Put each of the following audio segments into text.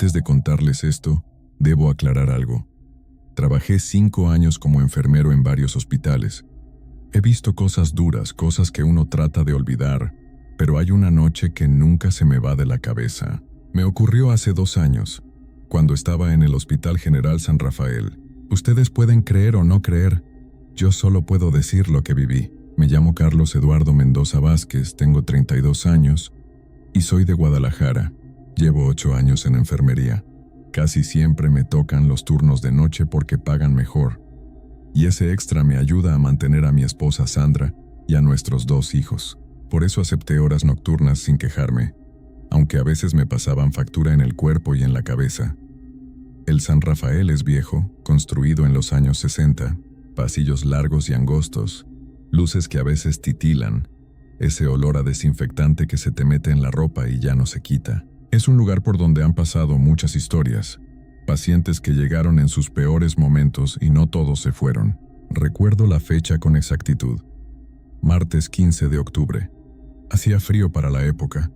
Antes de contarles esto, debo aclarar algo. Trabajé 5 años como enfermero en varios hospitales. He visto cosas duras, cosas que uno trata de olvidar, pero hay una noche que nunca se me va de la cabeza. Me ocurrió hace 2 años, cuando estaba en el Hospital General San Rafael. Ustedes pueden creer o no creer, yo solo puedo decir lo que viví. Me llamo Carlos Eduardo Mendoza Vázquez, tengo 32 años y soy de Guadalajara. Llevo 8 años en enfermería. Casi siempre me tocan los turnos de noche porque pagan mejor. Y ese extra me ayuda a mantener a mi esposa Sandra y a nuestros 2 hijos. Por eso acepté horas nocturnas sin quejarme, aunque a veces me pasaban factura en el cuerpo y en la cabeza. El San Rafael es viejo, construido en los años 60, pasillos largos y angostos, luces que a veces titilan, ese olor a desinfectante que se te mete en la ropa y ya no se quita. Es un lugar por donde han pasado muchas historias, pacientes que llegaron en sus peores momentos y no todos se fueron. Recuerdo la fecha con exactitud. Martes 15 de octubre. Hacía frío para la época,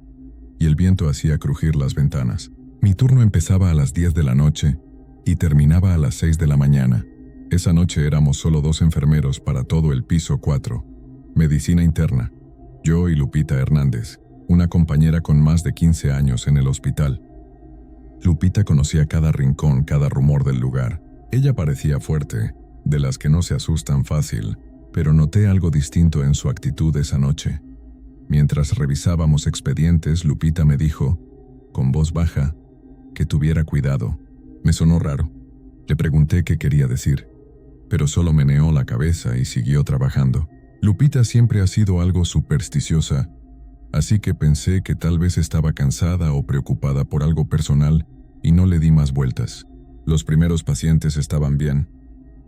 y el viento hacía crujir las ventanas. Mi turno empezaba a las 10 de la noche y terminaba a las 6 de la mañana. Esa noche éramos solo 2 enfermeros para todo el piso 4. Medicina interna. Yo y Lupita Hernández, una compañera con más de 15 años en el hospital. Lupita conocía cada rincón, cada rumor del lugar. Ella parecía fuerte, de las que no se asustan fácil, pero noté algo distinto en su actitud esa noche. Mientras revisábamos expedientes, Lupita me dijo, con voz baja, que tuviera cuidado. Me sonó raro. Le pregunté qué quería decir, pero solo meneó la cabeza y siguió trabajando. Lupita siempre ha sido algo supersticiosa, así que pensé que tal vez estaba cansada o preocupada por algo personal y no le di más vueltas. Los primeros pacientes estaban bien.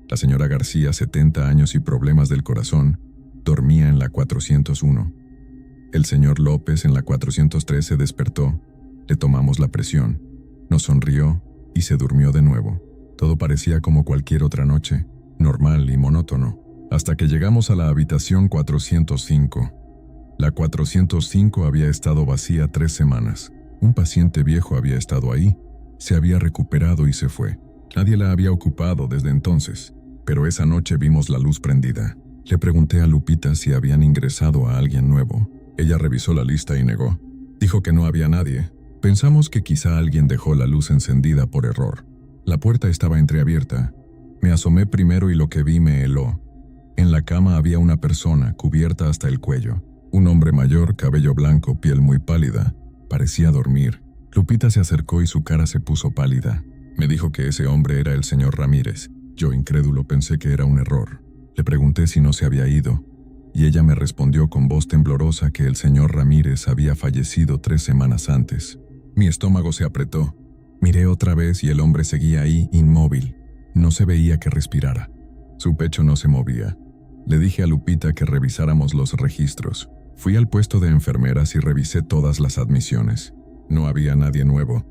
La señora García, 70 años y problemas del corazón, dormía en la 401. El señor López en la 403 se despertó, le tomamos la presión, nos sonrió y se durmió de nuevo. Todo parecía como cualquier otra noche, normal y monótono, hasta que llegamos a la habitación 405. La 405 había estado vacía 3 semanas. Un paciente viejo había estado ahí, se había recuperado y se fue. Nadie la había ocupado desde entonces, pero esa noche vimos la luz prendida. Le pregunté a Lupita si habían ingresado a alguien nuevo. Ella revisó la lista y negó. Dijo que no había nadie. Pensamos que quizá alguien dejó la luz encendida por error. La puerta estaba entreabierta. Me asomé primero y lo que vi me heló. En la cama había una persona cubierta hasta el cuello. Un hombre mayor, cabello blanco, piel muy pálida. Parecía dormir. Lupita se acercó y su cara se puso pálida. Me dijo que ese hombre era el señor Ramírez. Yo, incrédulo, pensé que era un error. Le pregunté si no se había ido, y ella me respondió con voz temblorosa que el señor Ramírez había fallecido 3 semanas antes. Mi estómago se apretó. Miré otra vez y el hombre seguía ahí, inmóvil. No se veía que respirara. Su pecho no se movía. Le dije a Lupita que revisáramos los registros. Fui al puesto de enfermeras y revisé todas las admisiones. No había nadie nuevo.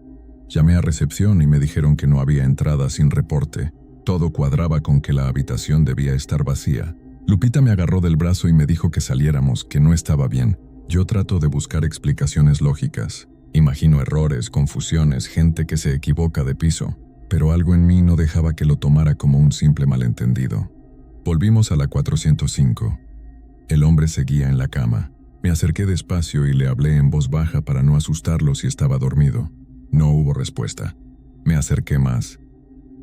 Llamé a recepción y me dijeron que no había entrada sin reporte. Todo cuadraba con que la habitación debía estar vacía. Lupita me agarró del brazo y me dijo que saliéramos, que no estaba bien. Yo trato de buscar explicaciones lógicas. Imagino errores, confusiones, gente que se equivoca de piso, pero algo en mí no dejaba que lo tomara como un simple malentendido. Volvimos a la 405. El hombre seguía en la cama. Me acerqué despacio y le hablé en voz baja para no asustarlo si estaba dormido. No hubo respuesta. Me acerqué más.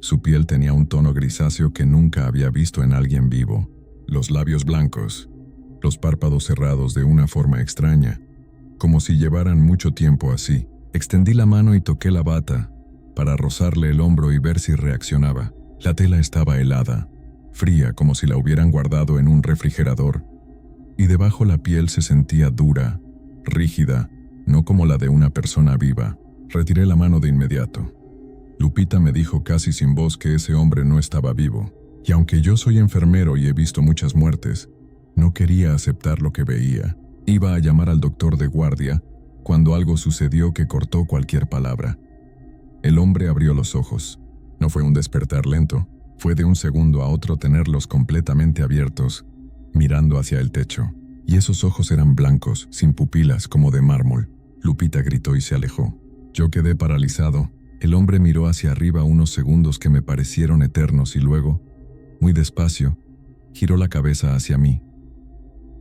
Su piel tenía un tono grisáceo que nunca había visto en alguien vivo. Los labios blancos, los párpados cerrados de una forma extraña, como si llevaran mucho tiempo así. Extendí la mano y toqué la bata para rozarle el hombro y ver si reaccionaba. La tela estaba helada, fría como si la hubieran guardado en un refrigerador, y debajo la piel se sentía dura, rígida, no como la de una persona viva. Retiré la mano de inmediato. Lupita me dijo casi sin voz que ese hombre no estaba vivo, y aunque yo soy enfermero y he visto muchas muertes, no quería aceptar lo que veía. Iba a llamar al doctor de guardia cuando algo sucedió que cortó cualquier palabra. El hombre abrió los ojos. No fue un despertar lento, fue de un segundo a otro tenerlos completamente abiertos, mirando hacia el techo. Y esos ojos eran blancos, sin pupilas, como de mármol. Lupita gritó y se alejó. Yo quedé paralizado. El hombre miró hacia arriba unos segundos que me parecieron eternos y luego, muy despacio, giró la cabeza hacia mí.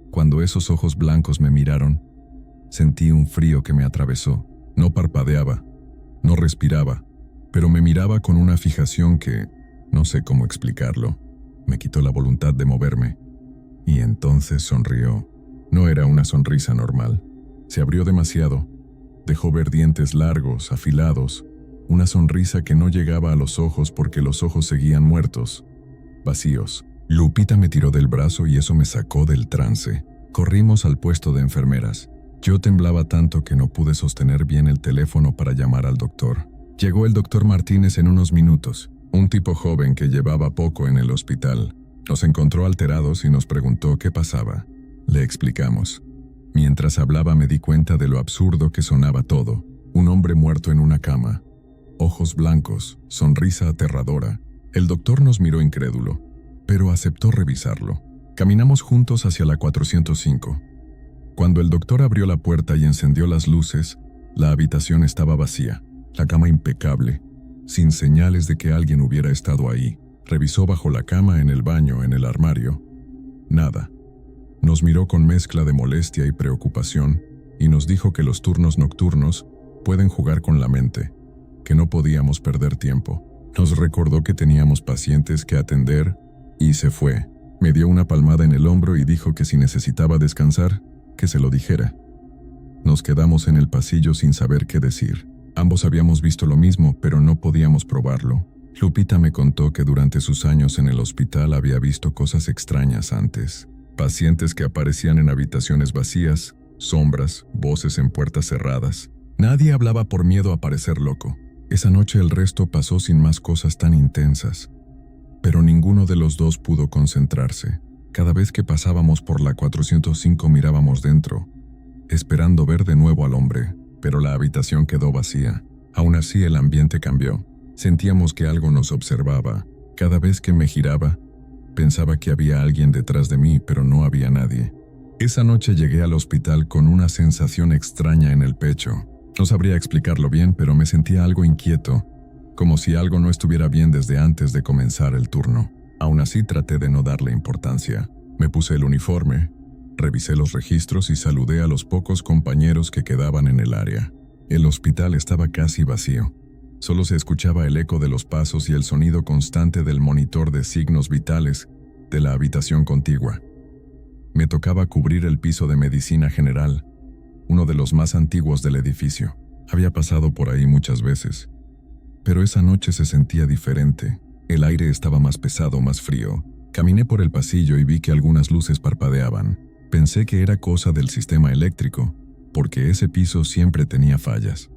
Cuando esos ojos blancos me miraron, sentí un frío que me atravesó. No parpadeaba, no respiraba, pero me miraba con una fijación que, no sé cómo explicarlo, me quitó la voluntad de moverme. Y entonces sonrió. No era una sonrisa normal. Se abrió demasiado. Dejó ver dientes largos, afilados, una sonrisa que no llegaba a los ojos porque los ojos seguían muertos, vacíos. Lupita me tiró del brazo y eso me sacó del trance. Corrimos al puesto de enfermeras. Yo temblaba tanto que no pude sostener bien el teléfono para llamar al doctor. Llegó el doctor Martínez en unos minutos, un tipo joven que llevaba poco en el hospital. Nos encontró alterados y nos preguntó qué pasaba. Le explicamos. Mientras hablaba me di cuenta de lo absurdo que sonaba todo. Un hombre muerto en una cama. Ojos blancos, sonrisa aterradora. El doctor nos miró incrédulo, pero aceptó revisarlo. Caminamos juntos hacia la 405. Cuando el doctor abrió la puerta y encendió las luces, la habitación estaba vacía, la cama impecable, sin señales de que alguien hubiera estado ahí. Revisó bajo la cama, en el baño, en el armario. Nada. Nos miró con mezcla de molestia y preocupación y nos dijo que los turnos nocturnos pueden jugar con la mente, que no podíamos perder tiempo. Nos recordó que teníamos pacientes que atender y se fue. Me dio una palmada en el hombro y dijo que si necesitaba descansar, que se lo dijera. Nos quedamos en el pasillo sin saber qué decir. Ambos habíamos visto lo mismo, pero no podíamos probarlo. Lupita me contó que durante sus años en el hospital había visto cosas extrañas antes. Pacientes que aparecían en habitaciones vacías, sombras, voces en puertas cerradas. Nadie hablaba por miedo a parecer loco. Esa noche el resto pasó sin más cosas tan intensas. Pero ninguno de los dos pudo concentrarse. Cada vez que pasábamos por la 405 mirábamos dentro, esperando ver de nuevo al hombre, pero la habitación quedó vacía. Aún así el ambiente cambió. Sentíamos que algo nos observaba. Cada vez que me giraba, pensaba que había alguien detrás de mí, pero no había nadie. Esa noche llegué al hospital con una sensación extraña en el pecho. No sabría explicarlo bien, pero me sentía algo inquieto, como si algo no estuviera bien desde antes de comenzar el turno. Aún así traté de no darle importancia. Me puse el uniforme, revisé los registros y saludé a los pocos compañeros que quedaban en el área. El hospital estaba casi vacío. Solo se escuchaba el eco de los pasos y el sonido constante del monitor de signos vitales de la habitación contigua. Me tocaba cubrir el piso de medicina general, uno de los más antiguos del edificio. Había pasado por ahí muchas veces, pero esa noche se sentía diferente. El aire estaba más pesado, más frío. Caminé por el pasillo y vi que algunas luces parpadeaban. Pensé que era cosa del sistema eléctrico, porque ese piso siempre tenía fallas.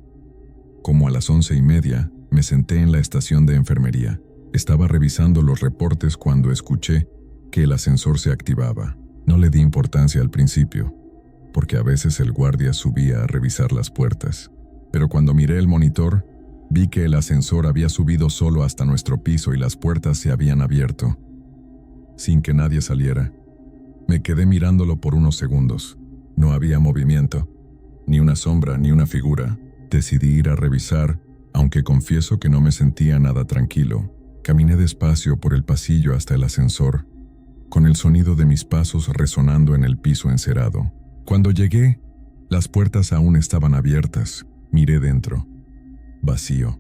Como a las 11:30, me senté en la estación de enfermería. Estaba revisando los reportes cuando escuché que el ascensor se activaba. No le di importancia al principio, porque a veces el guardia subía a revisar las puertas. Pero cuando miré el monitor, vi que el ascensor había subido solo hasta nuestro piso y las puertas se habían abierto, sin que nadie saliera. Me quedé mirándolo por unos segundos. No había movimiento, ni una sombra, ni una figura. Decidí ir a revisar, aunque confieso que no me sentía nada tranquilo. Caminé despacio por el pasillo hasta el ascensor, con el sonido de mis pasos resonando en el piso encerado. Cuando llegué, las puertas aún estaban abiertas. Miré dentro. Vacío.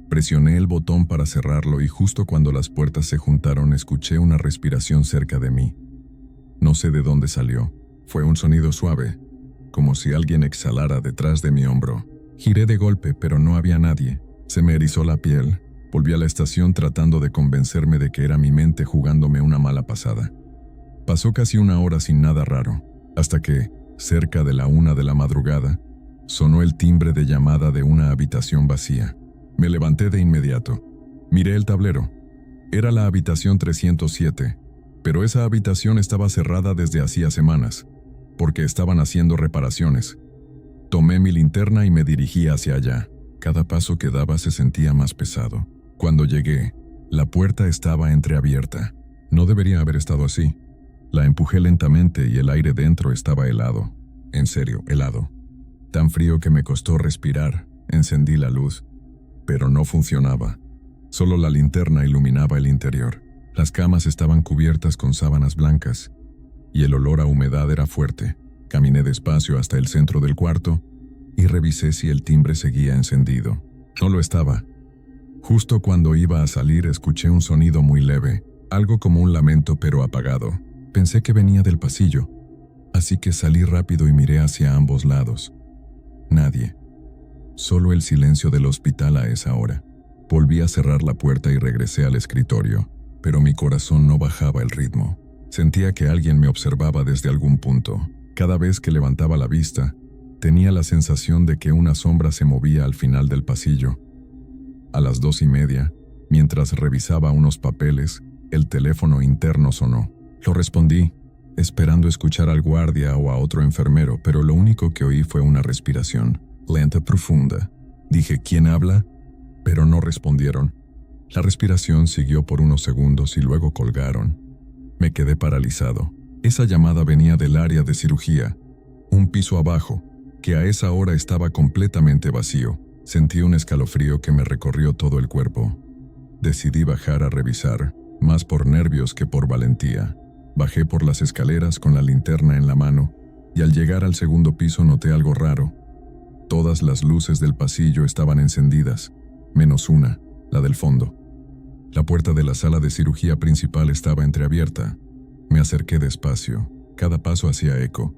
Presioné el botón para cerrarlo y justo cuando las puertas se juntaron escuché una respiración cerca de mí. No sé de dónde salió. Fue un sonido suave, como si alguien exhalara detrás de mi hombro. Giré de golpe, pero no había nadie. Se me erizó la piel. Volví a la estación tratando de convencerme de que era mi mente jugándome una mala pasada. Pasó casi una hora sin nada raro, hasta que, cerca de la 1 de la madrugada, sonó el timbre de llamada de una habitación vacía. Me levanté de inmediato. Miré el tablero. Era la habitación 307, pero esa habitación estaba cerrada desde hacía semanas, porque estaban haciendo reparaciones. Tomé mi linterna y me dirigí hacia allá. Cada paso que daba se sentía más pesado. Cuando llegué, la puerta estaba entreabierta. No debería haber estado así. La empujé lentamente y el aire dentro estaba helado. En serio, helado. Tan frío que me costó respirar. Encendí la luz, pero no funcionaba. Solo la linterna iluminaba el interior. Las camas estaban cubiertas con sábanas blancas y el olor a humedad era fuerte. Caminé despacio hasta el centro del cuarto y revisé si el timbre seguía encendido. No lo estaba. Justo cuando iba a salir escuché un sonido muy leve, algo como un lamento pero apagado. Pensé que venía del pasillo, así que salí rápido y miré hacia ambos lados. Nadie. Solo el silencio del hospital a esa hora. Volví a cerrar la puerta y regresé al escritorio, pero mi corazón no bajaba el ritmo. Sentía que alguien me observaba desde algún punto. Cada vez que levantaba la vista, tenía la sensación de que una sombra se movía al final del pasillo. A las 2:30, mientras revisaba unos papeles, el teléfono interno sonó. Lo respondí, esperando escuchar al guardia o a otro enfermero, pero lo único que oí fue una respiración, lenta, profunda. Dije, ¿quién habla? Pero no respondieron. La respiración siguió por unos segundos y luego colgaron. Me quedé paralizado. Esa llamada venía del área de cirugía, un piso abajo, que a esa hora estaba completamente vacío. Sentí un escalofrío que me recorrió todo el cuerpo. Decidí bajar a revisar, más por nervios que por valentía. Bajé por las escaleras con la linterna en la mano, y al llegar al segundo piso noté algo raro. Todas las luces del pasillo estaban encendidas, menos una, la del fondo. La puerta de la sala de cirugía principal estaba entreabierta. Me acerqué despacio, cada paso hacía eco,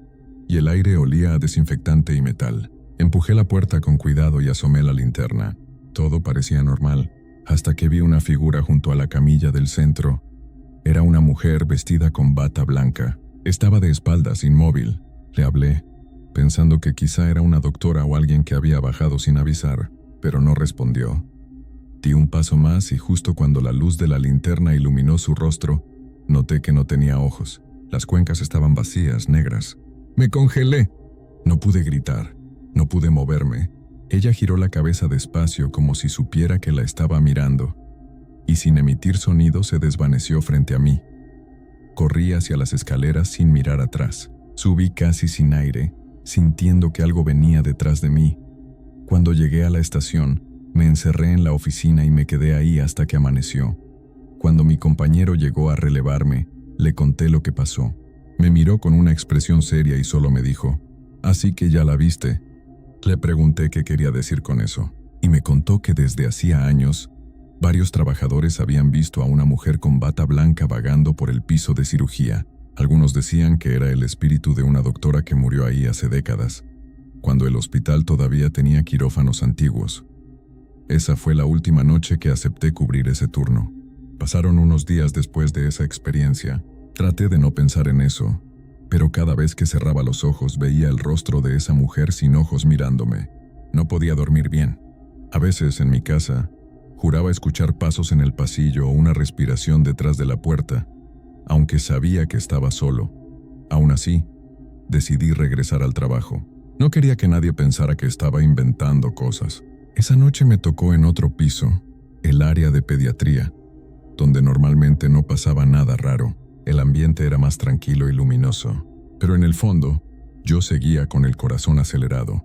y el aire olía a desinfectante y metal. Empujé la puerta con cuidado y asomé la linterna. Todo parecía normal, hasta que vi una figura junto a la camilla del centro. Era una mujer vestida con bata blanca. Estaba de espaldas, inmóvil. Le hablé, pensando que quizá era una doctora o alguien que había bajado sin avisar, pero no respondió. Di un paso más y justo cuando la luz de la linterna iluminó su rostro, noté que no tenía ojos. Las cuencas estaban vacías, negras. ¡Me congelé! No pude gritar, no pude moverme. Ella giró la cabeza despacio como si supiera que la estaba mirando, y sin emitir sonido se desvaneció frente a mí. Corrí hacia las escaleras sin mirar atrás. Subí casi sin aire, sintiendo que algo venía detrás de mí. Cuando llegué a la estación, me encerré en la oficina y me quedé ahí hasta que amaneció. Cuando mi compañero llegó a relevarme, le conté lo que pasó. Me miró con una expresión seria y solo me dijo, «¿Así que ya la viste?» Le pregunté qué quería decir con eso, y me contó que desde hacía años, varios trabajadores habían visto a una mujer con bata blanca vagando por el piso de cirugía. Algunos decían que era el espíritu de una doctora que murió ahí hace décadas, cuando el hospital todavía tenía quirófanos antiguos. Esa fue la última noche que acepté cubrir ese turno. Pasaron unos días después de esa experiencia. Traté de no pensar en eso, pero cada vez que cerraba los ojos veía el rostro de esa mujer sin ojos mirándome. No podía dormir bien. A veces, en mi casa, juraba escuchar pasos en el pasillo o una respiración detrás de la puerta, aunque sabía que estaba solo. Aún así, decidí regresar al trabajo. No quería que nadie pensara que estaba inventando cosas. Esa noche me tocó en otro piso, el área de pediatría, donde normalmente no pasaba nada raro. El ambiente era más tranquilo y luminoso, pero en el fondo, yo seguía con el corazón acelerado.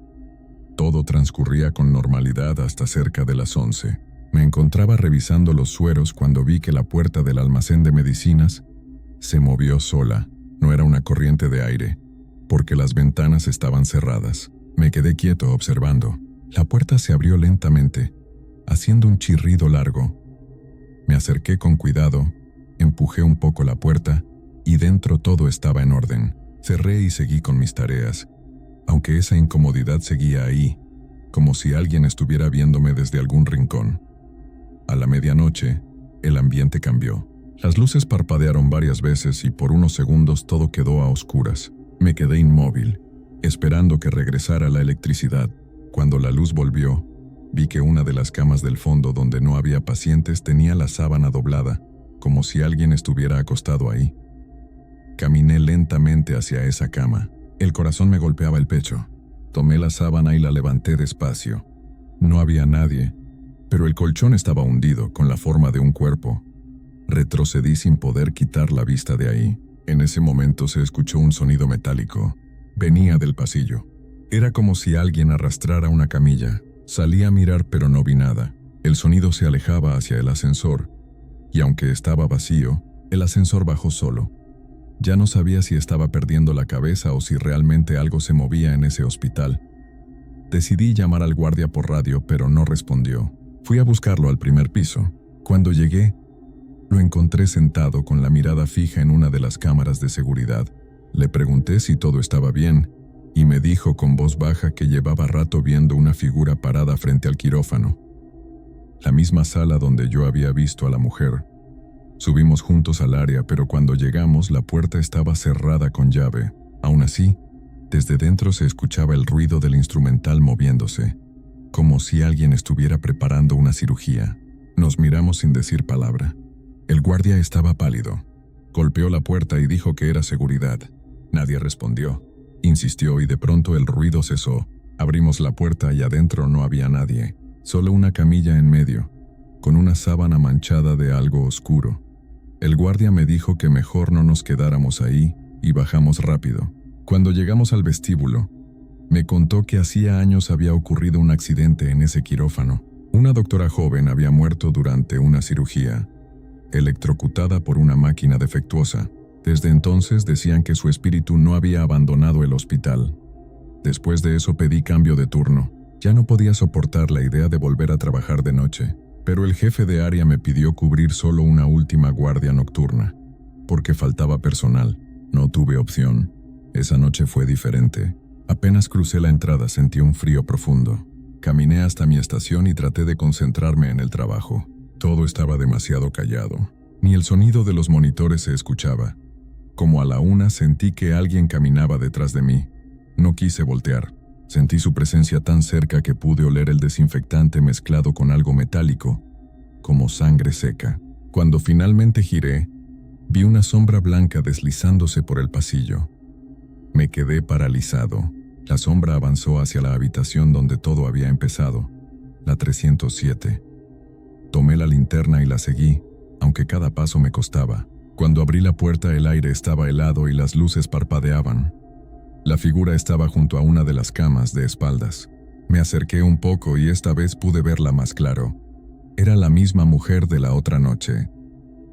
Todo transcurría con normalidad hasta cerca de las 11. Me encontraba revisando los sueros cuando vi que la puerta del almacén de medicinas se movió sola. No era una corriente de aire, porque las ventanas estaban cerradas. Me quedé quieto observando. La puerta se abrió lentamente, haciendo un chirrido largo. Me acerqué con cuidado, empujé un poco la puerta y dentro todo estaba en orden. Cerré y seguí con mis tareas, aunque esa incomodidad seguía ahí, como si alguien estuviera viéndome desde algún rincón. A la medianoche, el ambiente cambió. Las luces parpadearon varias veces y por unos segundos todo quedó a oscuras. Me quedé inmóvil, esperando que regresara la electricidad. Cuando la luz volvió, vi que una de las camas del fondo donde no había pacientes tenía la sábana doblada, como si alguien estuviera acostado ahí. Caminé lentamente hacia esa cama. El corazón me golpeaba el pecho. Tomé la sábana y la levanté despacio. No había nadie, pero el colchón estaba hundido con la forma de un cuerpo. Retrocedí sin poder quitar la vista de ahí. En ese momento se escuchó un sonido metálico. Venía del pasillo. Era como si alguien arrastrara una camilla. Salí a mirar pero no vi nada. El sonido se alejaba hacia el ascensor, y aunque estaba vacío, el ascensor bajó solo. Ya no sabía si estaba perdiendo la cabeza o si realmente algo se movía en ese hospital. Decidí llamar al guardia por radio, pero no respondió. Fui a buscarlo al primer piso. Cuando llegué, lo encontré sentado con la mirada fija en una de las cámaras de seguridad. Le pregunté si todo estaba bien, y me dijo con voz baja que llevaba rato viendo una figura parada frente al quirófano. La misma sala donde yo había visto a la mujer. Subimos juntos al área, pero cuando llegamos la puerta estaba cerrada con llave. Aún así, desde dentro se escuchaba el ruido del instrumental moviéndose, como si alguien estuviera preparando una cirugía. Nos miramos sin decir palabra. El guardia estaba pálido. Golpeó la puerta y dijo que era seguridad. Nadie respondió. Insistió y de pronto el ruido cesó. Abrimos la puerta y adentro no había nadie, solo una camilla en medio, con una sábana manchada de algo oscuro. El guardia me dijo que mejor no nos quedáramos ahí y bajamos rápido. Cuando llegamos al vestíbulo, me contó que hacía años había ocurrido un accidente en ese quirófano. Una doctora joven había muerto durante una cirugía, electrocutada por una máquina defectuosa. Desde entonces decían que su espíritu no había abandonado el hospital. Después de eso pedí cambio de turno. Ya no podía soportar la idea de volver a trabajar de noche, pero el jefe de área me pidió cubrir solo una última guardia nocturna, porque faltaba personal. No tuve opción. Esa noche fue diferente. Apenas crucé la entrada sentí un frío profundo. Caminé hasta mi estación y traté de concentrarme en el trabajo. Todo estaba demasiado callado. Ni el sonido de los monitores se escuchaba. Como a la una sentí que alguien caminaba detrás de mí. No quise voltear. Sentí su presencia tan cerca que pude oler el desinfectante mezclado con algo metálico, como sangre seca. Cuando finalmente giré, vi una sombra blanca deslizándose por el pasillo. Me quedé paralizado. La sombra avanzó hacia la habitación donde todo había empezado, la 307. Tomé la linterna y la seguí, aunque cada paso me costaba. Cuando abrí la puerta el aire estaba helado y las luces parpadeaban. La figura estaba junto a una de las camas de espaldas. Me acerqué un poco y esta vez pude verla más claro. Era la misma mujer de la otra noche.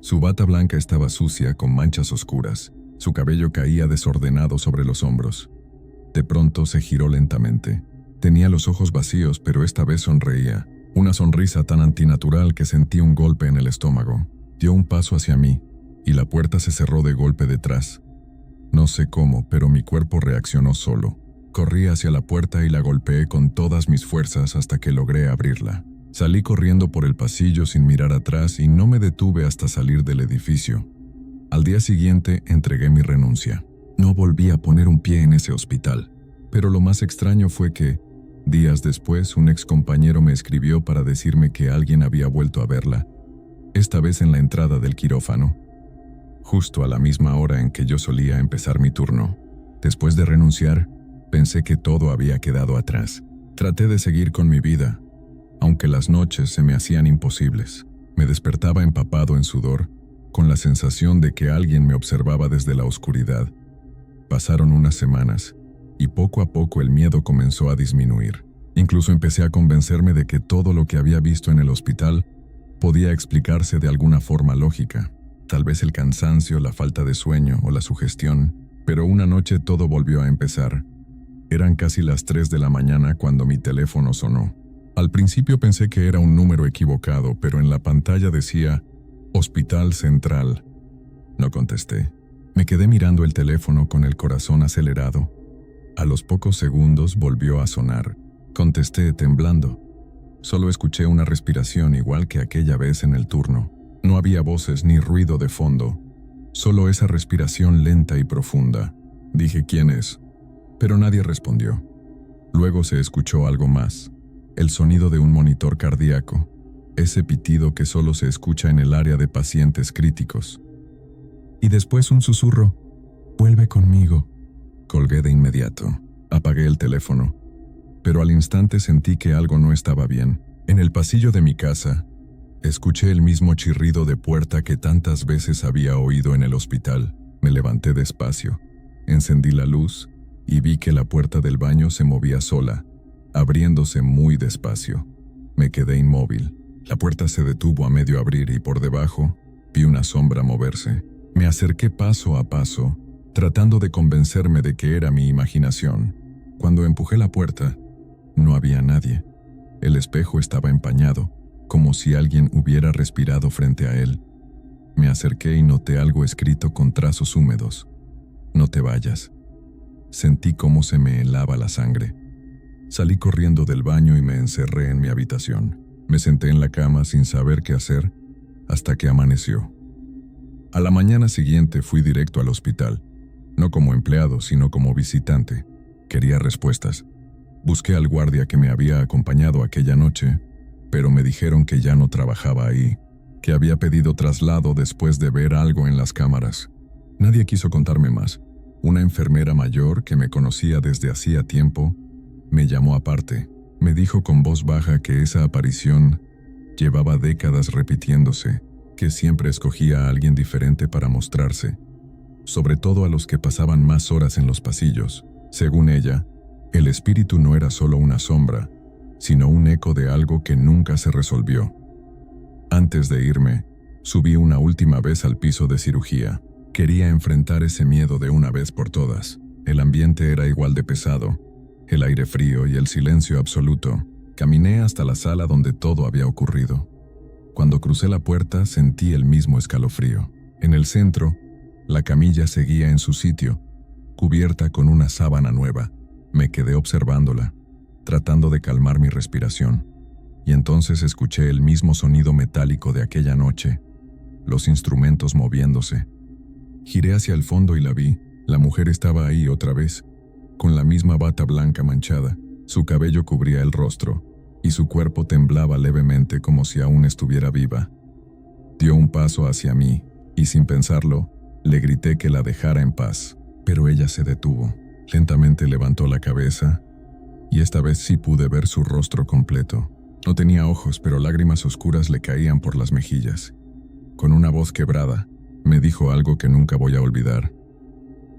Su bata blanca estaba sucia con manchas oscuras. Su cabello caía desordenado sobre los hombros. De pronto se giró lentamente. Tenía los ojos vacíos, pero esta vez sonreía. Una sonrisa tan antinatural que sentí un golpe en el estómago. Dio un paso hacia mí, y la puerta se cerró de golpe detrás. No sé cómo, pero mi cuerpo reaccionó solo. Corrí hacia la puerta y la golpeé con todas mis fuerzas hasta que logré abrirla. Salí corriendo por el pasillo sin mirar atrás y no me detuve hasta salir del edificio. Al día siguiente entregué mi renuncia. No volví a poner un pie en ese hospital. Pero lo más extraño fue que, días después, un excompañero me escribió para decirme que alguien había vuelto a verla, esta vez en la entrada del quirófano, justo a la misma hora en que yo solía empezar mi turno. Después de renunciar, pensé que todo había quedado atrás. Traté de seguir con mi vida, aunque las noches se me hacían imposibles. Me despertaba empapado en sudor, con la sensación de que alguien me observaba desde la oscuridad. Pasaron unas semanas, y poco a poco el miedo comenzó a disminuir. Incluso empecé a convencerme de que todo lo que había visto en el hospital podía explicarse de alguna forma lógica. Tal vez el cansancio, la falta de sueño o la sugestión, pero una noche todo volvió a empezar. Eran casi las 3 de la mañana cuando mi teléfono sonó. Al principio pensé que era un número equivocado, pero en la pantalla decía Hospital Central. No contesté. Me quedé mirando el teléfono con el corazón acelerado. A los pocos segundos volvió a sonar. Contesté temblando. Solo escuché una respiración igual que aquella vez en el turno. No había voces ni ruido de fondo, solo esa respiración lenta y profunda. Dije ¿quién es? Pero nadie respondió. Luego se escuchó algo más, el sonido de un monitor cardíaco, ese pitido que solo se escucha en el área de pacientes críticos. Y después un susurro, «Vuelve conmigo». Colgué de inmediato, apagué el teléfono, pero al instante sentí que algo no estaba bien. En el pasillo de mi casa, escuché el mismo chirrido de puerta que tantas veces había oído en el hospital. Me levanté despacio, encendí la luz y vi que la puerta del baño se movía sola, abriéndose muy despacio. Me quedé inmóvil. La puerta se detuvo a medio abrir y por debajo vi una sombra moverse. Me acerqué paso a paso, tratando de convencerme de que era mi imaginación. Cuando empujé la puerta, no había nadie. El espejo estaba empañado, como si alguien hubiera respirado frente a él. Me acerqué y noté algo escrito con trazos húmedos. No te vayas. Sentí cómo se me helaba la sangre. Salí corriendo del baño y me encerré en mi habitación. Me senté en la cama sin saber qué hacer hasta que amaneció. A la mañana siguiente fui directo al hospital, no como empleado, sino como visitante. Quería respuestas. Busqué al guardia que me había acompañado aquella noche, pero me dijeron que ya no trabajaba ahí, que había pedido traslado después de ver algo en las cámaras. Nadie quiso contarme más. Una enfermera mayor que me conocía desde hacía tiempo me llamó aparte. Me dijo con voz baja que esa aparición llevaba décadas repitiéndose, que siempre escogía a alguien diferente para mostrarse, sobre todo a los que pasaban más horas en los pasillos. Según ella, el espíritu no era solo una sombra, sino un eco de algo que nunca se resolvió. Antes de irme, subí una última vez al piso de cirugía. Quería enfrentar ese miedo de una vez por todas. El ambiente era igual de pesado, el aire frío y el silencio absoluto. Caminé hasta la sala donde todo había ocurrido. Cuando crucé la puerta sentí el mismo escalofrío. En el centro, la camilla seguía en su sitio, cubierta con una sábana nueva. Me quedé observándola, tratando de calmar mi respiración, y entonces escuché el mismo sonido metálico de aquella noche, los instrumentos moviéndose. Giré hacia el fondo y la vi. La mujer estaba ahí otra vez, con la misma bata blanca manchada. Su cabello cubría el rostro, y su cuerpo temblaba levemente como si aún estuviera viva. Dio un paso hacia mí, y sin pensarlo, le grité que la dejara en paz, pero ella se detuvo. Lentamente levantó la cabeza, y esta vez sí pude ver su rostro completo. No tenía ojos, pero lágrimas oscuras le caían por las mejillas. Con una voz quebrada, me dijo algo que nunca voy a olvidar.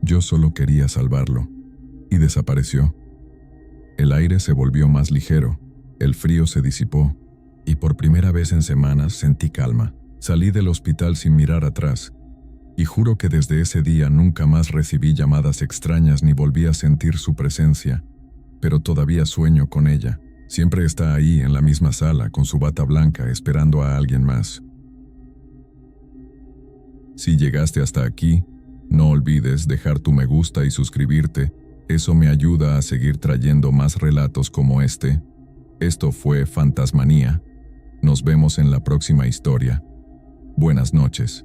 Yo solo quería salvarlo, y desapareció. El aire se volvió más ligero, el frío se disipó, y por primera vez en semanas sentí calma. Salí del hospital sin mirar atrás, y juro que desde ese día nunca más recibí llamadas extrañas ni volví a sentir su presencia, pero todavía sueño con ella. Siempre está ahí en la misma sala con su bata blanca esperando a alguien más. Si llegaste hasta aquí, no olvides dejar tu me gusta y suscribirte. Eso me ayuda a seguir trayendo más relatos como este. Esto fue Fantasmanía. Nos vemos en la próxima historia. Buenas noches.